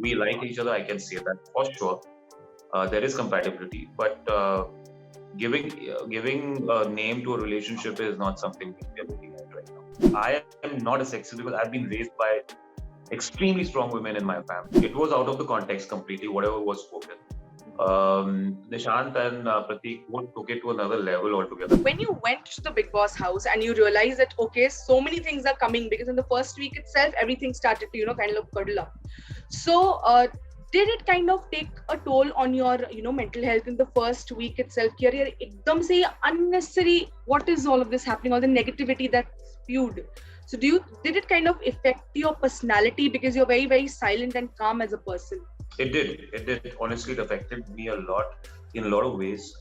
we like each other, I can say that for sure. There is compatibility, but giving a name to a relationship is not something we are looking at right now. I am not a sexist because I've been raised by extremely strong women in my family. It was out of the context completely, whatever was spoken. Nishant and Pratik both took it to another level altogether. When you went to the Bigg Boss house and you realized that, okay, so many things are coming, because in the first week itself, everything started to, kind of cuddle up. So, did it kind of take a toll on your, mental health in the first week itself? Career, ekdam se unnecessary, what is all of this happening, all the negativity that spewed? So did it kind of affect your personality because you're very, very silent and calm as a person? It did. Honestly, it affected me a lot in a lot of ways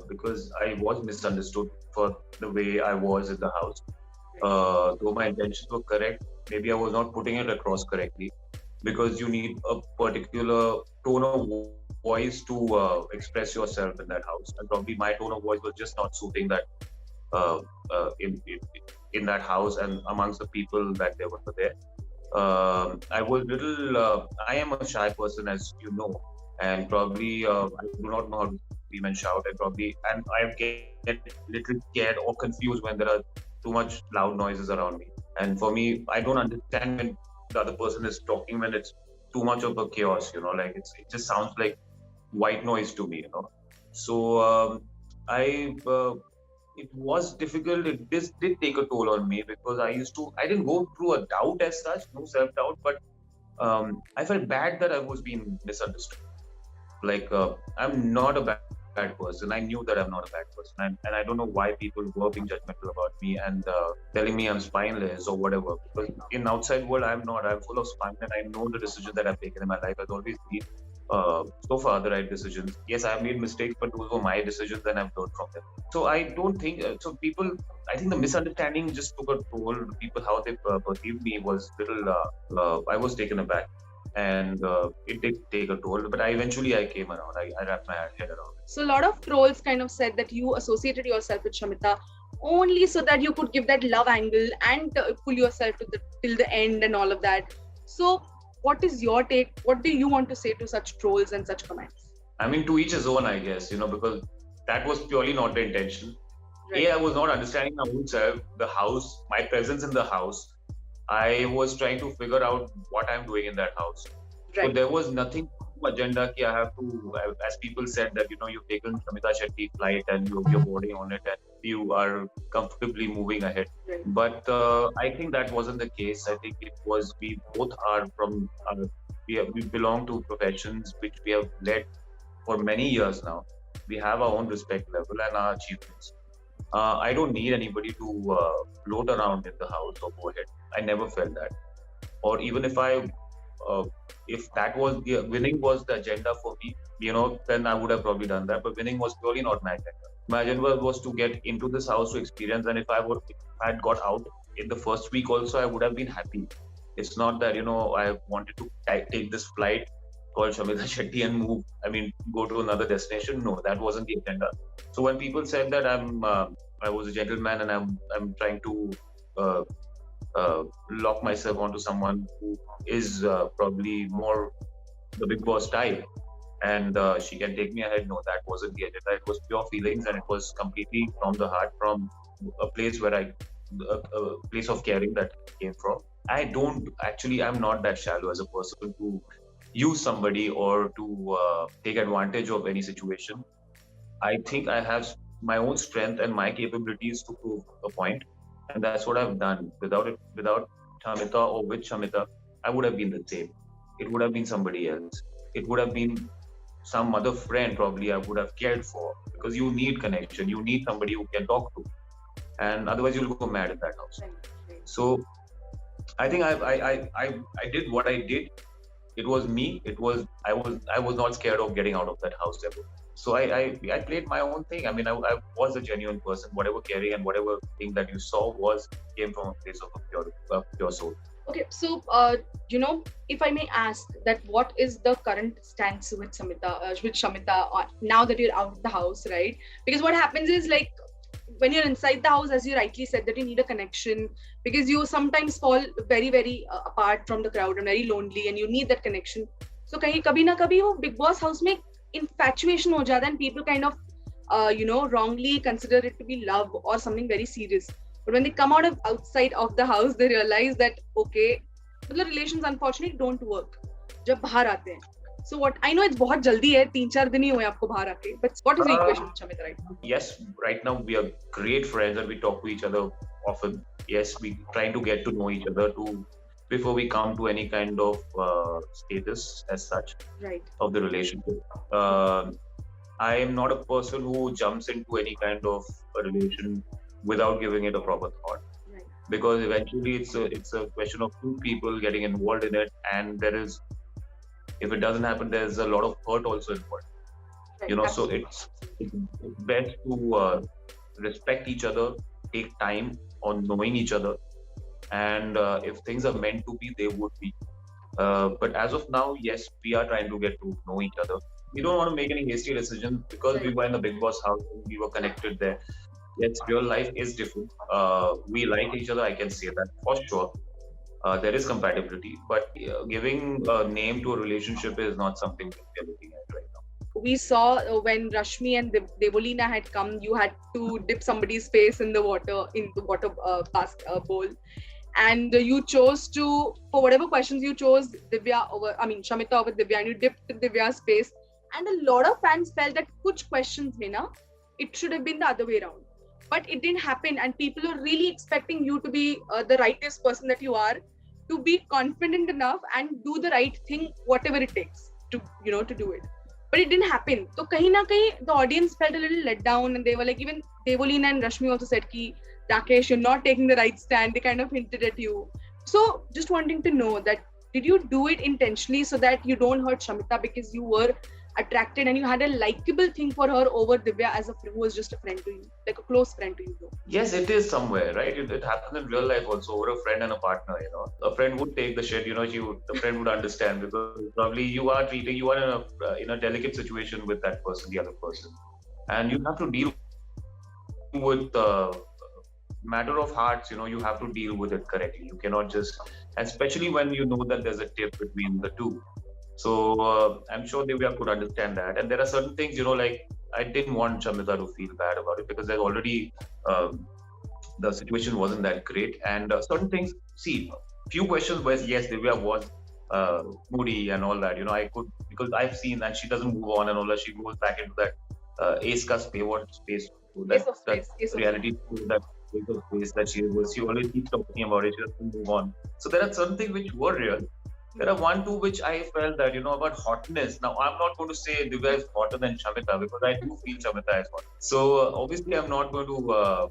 because I was misunderstood for the way I was in the house. Though my intentions were correct, maybe I was not putting it across correctly because you need a particular tone of voice to express yourself in that house. And probably my tone of voice was just not suiting that uh, in that house and amongst the people that they were there. I was little. I am a shy person, as you know, and probably I do not know how to scream and shout. And I get little scared or confused when there are too much loud noises around me. And for me, I don't understand when the other person is talking when it's too much of a chaos. Like it just sounds like white noise to me. So I. It was difficult. This did take a toll on me because I didn't go through a doubt as such, no self-doubt, but I felt bad that I was being misunderstood. Like, I'm not a bad person. I knew that I'm not a bad person. And I don't know why people were being judgmental about me and telling me I'm spineless or whatever. Because in outside world, I'm not. I'm full of spine and I know the decisions that I've taken in my life has always been so far the right decisions. Yes, I've made mistakes, but those were my decisions and I've learned from them. So I don't think I think the misunderstanding just took a toll. People, how they perceived me was little. I was taken aback, and it did take a toll. But I came around. I wrapped my head around it. So a lot of trolls kind of said that you associated yourself with Shamita only so that you could give that love angle and pull yourself till the end and all of that. So what is your take? What do you want to say to such trolls and such comments? I mean, to each his own, I guess, because that was purely not the intention. Right. I was not understanding my own self, the house, my presence in the house. I was trying to figure out what I'm doing in that house. Right. So there was nothing agenda ki I have to, as people said that, you've taken Shamita Shetty flight and you're boarding on it and you are comfortably moving ahead. Right. But I think that wasn't the case. I think it was, we both are from, we belong to professions which we have led for many years now. We have our own respect level and our achievements. I don't need anybody to float around in the house or go ahead. I never felt that. Or even if that was the winning was the agenda for me, then I would have probably done that. But winning was purely not my agenda. My agenda was to get into this house to experience, and if I had got out in the first week also, I would have been happy. It's not that I wanted to take this flight called Shamita Shetty and go to another destination. No, that wasn't the agenda. So when people said that I was a gentleman and I'm trying to lock myself onto someone who is probably more the Bigg Boss type and she can take me ahead. No, that wasn't the agenda. It was pure feelings and it was completely from the heart, from a place where a place of caring that came from. I'm not that shallow as a person to use somebody or to take advantage of any situation. I think I have my own strength and my capabilities to prove a point. And that's what I've done. Without Shamita or with Shamita, I would have been the same. It would have been somebody else. It would have been some other friend probably I would have cared for, because you need connection. You need somebody who can talk to. And otherwise you'll go mad in that house. So I think I did what I did. It was me. I was not scared of getting out of that house ever. So I played my own thing. I was a genuine person. Whatever caring and whatever thing that you saw came from a place of a pure soul. Okay, so if I may ask, that what is the current stance with Shamita now that you're out of the house, right? Because what happens is, like, when you're inside the house, as you rightly said, that you need a connection, because you sometimes fall very, very apart from the crowd and very lonely, and you need that connection. So kahin kabhi na kabhi wo Bigg Boss house mein infatuation ho jata, and people kind of wrongly consider it to be love or something very serious. But when they come out of outside of the house, they realize that okay, the relations unfortunately don't work जब बाहर आते हैं. So what I know, it's बहुत जल्दी है, 3-4 दिन ही हुए आपको बाहर आके. But what is the equation, Shamita, right now? Yes, right now we are great friends and we talk to each other often. Yes, we trying to get to know each other before we come to any kind of status as such of the relationship. I am not a person who jumps into any kind of a relation without giving it a proper thought. Because eventually it's a question of two people getting involved in it, and if it doesn't happen, there's a lot of hurt also involved. So it's best to respect each other, take time on knowing each other, and if things are meant to be, they would be. But as of now, yes, we are trying to get to know each other. We don't want to make any hasty decisions because we were in the Bigg Boss house and we were connected there. Yes, real life is different. We like each other, I can say that for sure. There is compatibility, but giving a name to a relationship is not something that we are looking at right now. We saw when Rashmi and Devolina had come, you had to dip somebody's face in the water bowl, and you chose to, for whatever questions you chose, Shamita over Divya, and you dipped Divya's face. And a lot of fans felt that kuch questions mein na, it should have been the other way around. But it didn't happen, and people are really expecting you to be the rightest person that you are, to be confident enough and do the right thing, whatever it takes to do it. But it didn't happen. So kahin na kahin, the audience felt a little let down, and they were like, even Devolina and Rashmi also said ki, Raqesh, you're not taking the right stand. They kind of hinted at you. So just wanting to know that, did you do it intentionally so that you don't hurt Shamita, because you were attracted and you had a likable thing for her over Divya as who was just a friend to you, like a close friend to you? Yes, it is somewhere, right? It happens in real life also, over a friend and a partner. A friend would take the shit. The friend would understand, because probably you are in a delicate situation with that person, the other person, and you have to deal with matter of hearts. You have to deal with it correctly. You cannot just, especially when you know that there's a tip between the two. So I'm sure Divya could understand that. And there are certain things, like I didn't want Shamita to feel bad about it, because there's already the situation wasn't that great. And certain things, few questions where yes, Divya was moody and all that. I could, because I've seen that she doesn't move on and all that. She goes back into that ace ka space, that reality, that space that she was. She always keeps talking about it. She doesn't move on. So there are certain things which were real. There are one, two which I felt that, about hotness. Now, I'm not going to say Divya is hotter than Shamita, because I do feel Shamita is hot. So, obviously, I'm not going to,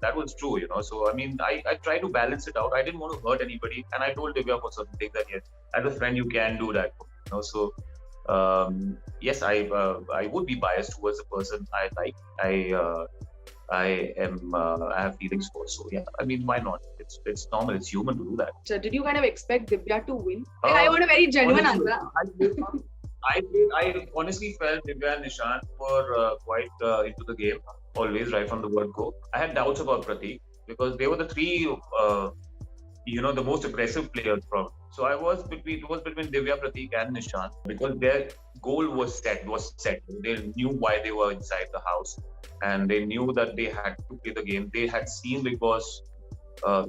that was true, So, I tried to balance it out. I didn't want to hurt anybody. And I told Divya for certain things that, yes, as a friend, you can do that. So, yes, I would be biased towards the person I like. I have feelings for, so yeah. Why not? It's normal. It's human to do that. So, did you kind of expect Divya to win? I want a very genuine answer. I honestly felt Divya and Nishant were quite into the game, always, right from the word go. I had doubts about Prateek, because they were the three, the most aggressive players from. So it was between Divya, Prateek and Nishant, because their goal was set. They knew why they were inside the house, and they knew that they had to play the game. They had seen Bigg Boss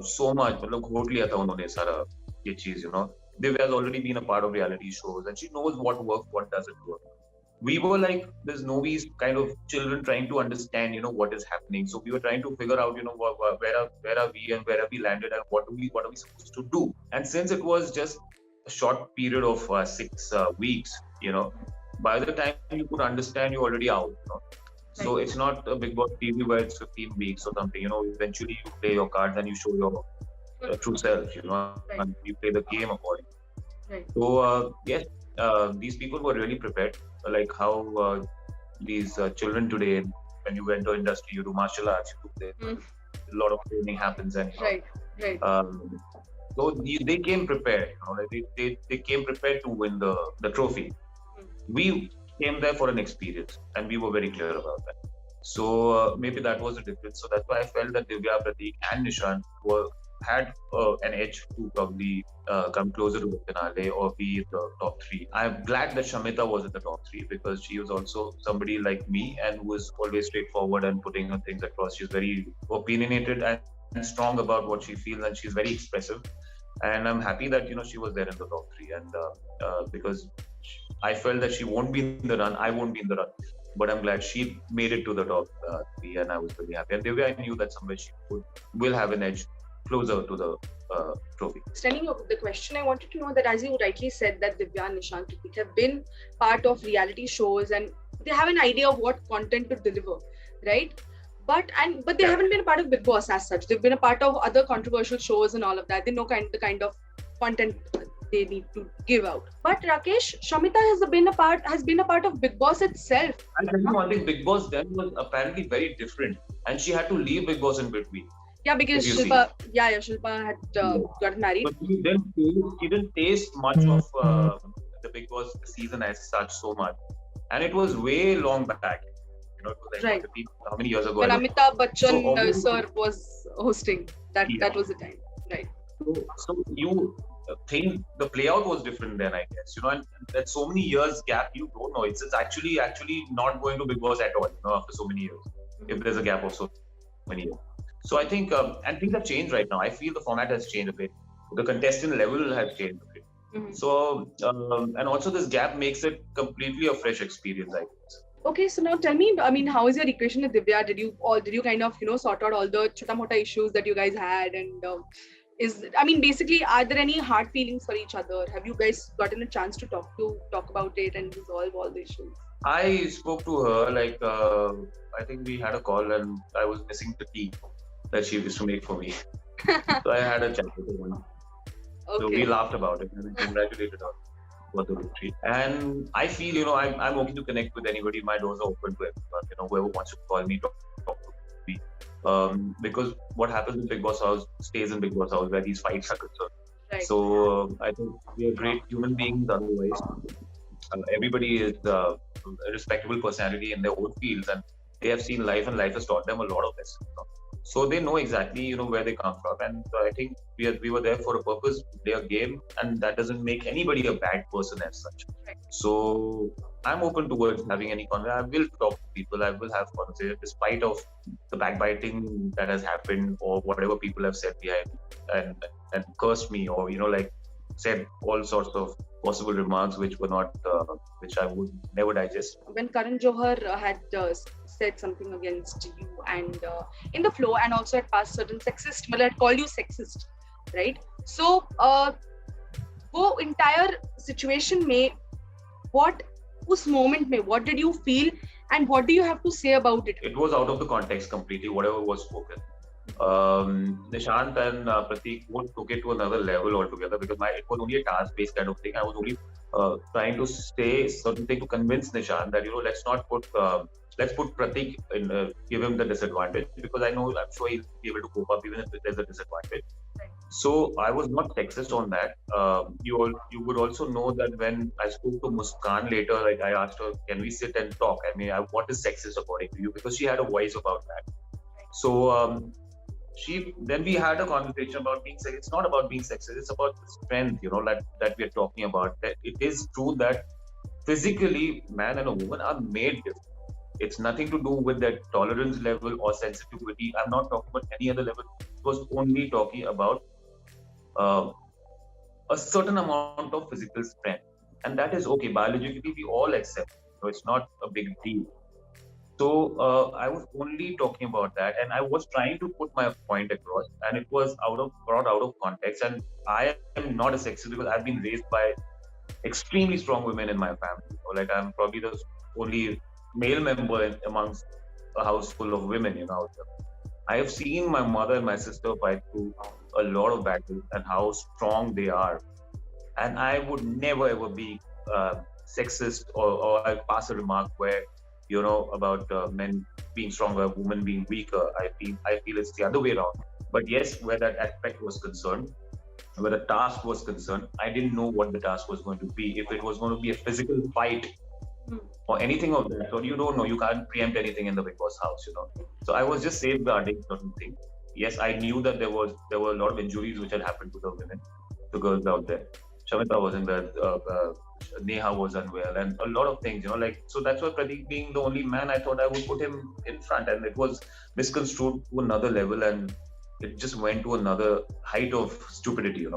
so much. घोट लिया था उन्होंने सारा ये चीज, Divya has already been a part of reality shows, and she knows what works, what doesn't work. We were like this novice kind of children trying to understand, what is happening. So we were trying to figure out, where are we and where have we landed, and what are we supposed to do. And since it was just a short period of 6 weeks, by the time you could understand, you're already out. So it's not a Bigg Boss TV where it's 15 weeks or something. Eventually you play your cards and you show your true self, and you play the game accordingly. Right. So yes, these people were really prepared. Like how these children today, when you enter industry, you do martial arts, a lot of training happens, and right. So they came prepared. They came prepared to win the trophy. We came there for an experience, and we were very clear about that. So maybe that was the difference. So that's why I felt that Divya, Prateek, and Nishant had an edge to probably come closer to the finale or be the top three. I'm glad that Shamita was in the top three because she was also somebody like me and who was always straightforward and putting her things across. She's very opinionated and strong about what she feels, and she's very expressive. And I'm happy that she was there in the top three, and because I felt that she won't be in the run, I won't be in the run. But I'm glad she made it to the top three, and I was really happy. And Divya, I knew that somewhere will have an edge closer to the trophy. Standing up with the question, I wanted to know that, as you rightly said, that Divya, Nishant, Prateek have been part of reality shows and they have an idea of what content to deliver, right? But they haven't been a part of Bigg Boss as such. They've been a part of other controversial shows and all of that. They know the kind of content they need to give out. But Rakesh, Shamita has been a part of Bigg Boss itself. I tell you one thing, Bigg Boss then was apparently very different, and she had to leave Bigg Boss in between. Yeah, because Shilpa had got married. But she didn't taste much of the Bigg Boss season as such so much, and it was way long back. It was like right. How many years ago? When Amitabh Bachchan sir was hosting, that was the time, right? So you think the playout was different then, I guess. And there's so many years gap, you don't know. It's actually not going to Bigg Boss at all. After so many years, if there's a gap of so many years. So I think, and things have changed right now. I feel the format has changed a bit. The contestant level has changed a bit. Mm-hmm. So, and also this gap makes it completely a fresh experience, I guess. Okay, so now tell me, I mean, how is your equation with Divya? Did you kind of, sort out all the chota-mota issues that you guys had? And basically, are there any hard feelings for each other? Have you guys gotten a chance to talk about it and resolve all the issues? I spoke to her, I think we had a call and I was missing the tea that she used to make for me. So I had a chat with her. Okay. So we laughed about it and we congratulated her for the victory. And I feel, I'm okay to connect with anybody. My doors are open to everyone. Whoever wants to call me, talk to me. Because what happens in Bigg Boss House stays in Bigg Boss House, where these fights are concerned. Right. So I think we are great human beings otherwise. Everybody is a respectable personality in their own fields, and they have seen life, and life has taught them a lot of lessons. So they know exactly, where they come from, and I think we were there for a purpose, play a game, and that doesn't make anybody a bad person as such. Right. So I'm open towards having any conversation. I will talk to people. I will have conversation, despite of the backbiting that has happened or whatever people have said behind and cursed me or said all sorts of possible remarks which were not, which I would never digest. When Karan Johar had said something against you and in the flow, and also had passed certain sexist, well, had called you sexist, right? So, वो entire situation में, उस moment में, what did you feel and what do you have to say about it? It was out of the context completely, whatever was spoken. Nishant and Prateek both took it to another level altogether because it was only a task-based kind of thing. I was only trying to say certain thing to convince Nishant that let's put Prateek in, give him the disadvantage because I'm sure he'll be able to cope up even if there's a disadvantage. So I was not sexist on that. You would also know that when I spoke to Muskan later, I asked her, can we sit and talk? I mean, what is sexist according to you? Because she had a voice about that. So then we had a conversation about being sexist. It's not about being sexist. It's about the strength, that we are talking about. That it is true that physically, man and a woman are made different. It's nothing to do with their tolerance level or sensitivity. I'm not talking about any other level. It was only talking about a certain amount of physical strength. And that is okay. Biologically, we all accept. So it's not a big deal. So I was only talking about that, and I was trying to put my point across, and it was brought out of context. And I am not a sexist because I've been raised by extremely strong women in my family. I'm probably the only male member amongst a house full of women. I have seen my mother and my sister fight through a lot of battles and how strong they are, and I would never ever be sexist or I pass a remark where. About men being stronger, women being weaker. I feel it's the other way around. But yes, where that aspect was concerned, where the task was concerned, I didn't know what the task was going to be. If it was going to be a physical fight, or anything of that sort. You don't know. You can't preempt anything in the Bigg Boss house, So I was just safeguarding certain things. Yes, I knew that there were a lot of injuries which had happened to the women, the girls out there. Shamita wasn't there. Neha was unwell, and a lot of things, like, so that's why Pradeep, being the only man, I thought I would put him in front, and it was misconstrued to another level, and it just went to another height of stupidity,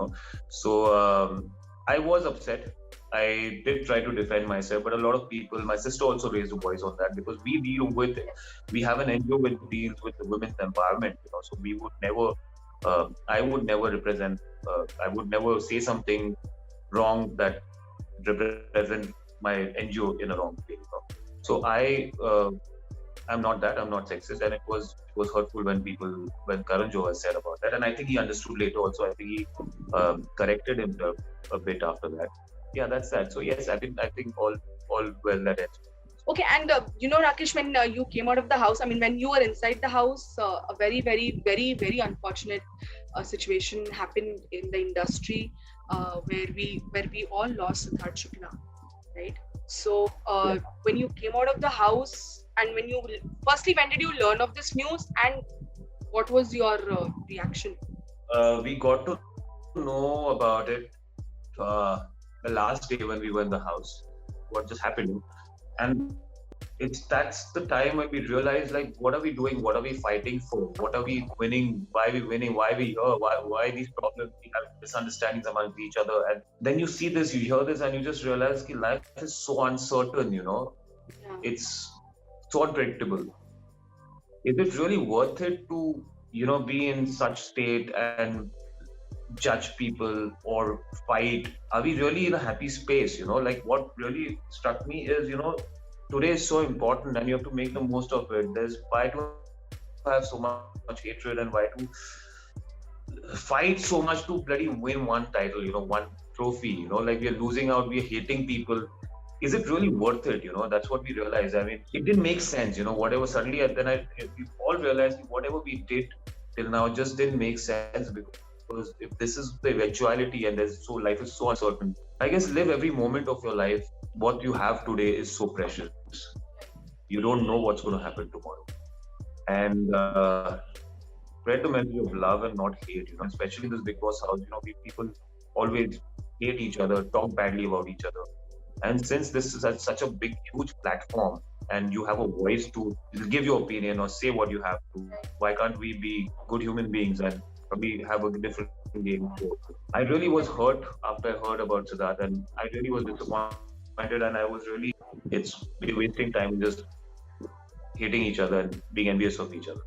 So I was upset. I did try to defend myself, but a lot of people, my sister also raised a voice on that, because we have an NGO which deals with the women's empowerment, so we would never, I would never represent, I would never say something wrong that represent my NGO in a wrong way. So I'm not that. I'm not sexist, and it was hurtful when Karan Johar said about that, and I think he understood later. Also, I think he corrected him a bit after that. Yeah, that's that. So yes, I think all well that ends. Okay, and Rakesh, when you came out of the house, I mean, when you were inside the house, a very, very, very, very unfortunate situation happened in the industry, where we all lost Siddharth Shukla, right? So when you came out of the house, and when did you learn of this news, and what was your reaction? We got to know about it the last day when we were in the house. What just happened, and that's the time when we realize, like, what are we doing? What are we fighting for? What are we winning? Why are we winning? Why are we here? Why these problems? We have misunderstandings amongst each other, and then you see this, you hear this, and you just realize that life is so uncertain. Yeah. It's so unpredictable. Is it really worth it to be in such state and judge people or fight? Are we really in a happy space? Like, what really struck me is, today is so important, and you have to make the most of it. Why to have so much hatred, and why to fight so much to bloody win one title, one trophy, like, we're losing out, we're hating people. Is it really worth it? That's what we realized. I mean, it didn't make sense, whatever. Suddenly, we all realized whatever we did till now just didn't make sense, because if this is the eventuality, and life is so uncertain, I guess live every moment of your life. What you have today is so precious. You don't know what's going to happen tomorrow, and spread the message of love and not hate. Especially in this Bigg Boss house, people always hate each other, talk badly about each other. And since this is such a big, huge platform, and you have a voice to give your opinion or say what you have to, why can't we be good human beings and probably have a different game? So I really was hurt after I heard about Siddharth, and I really was disappointed, and we're wasting time just hating each other and being envious of each other.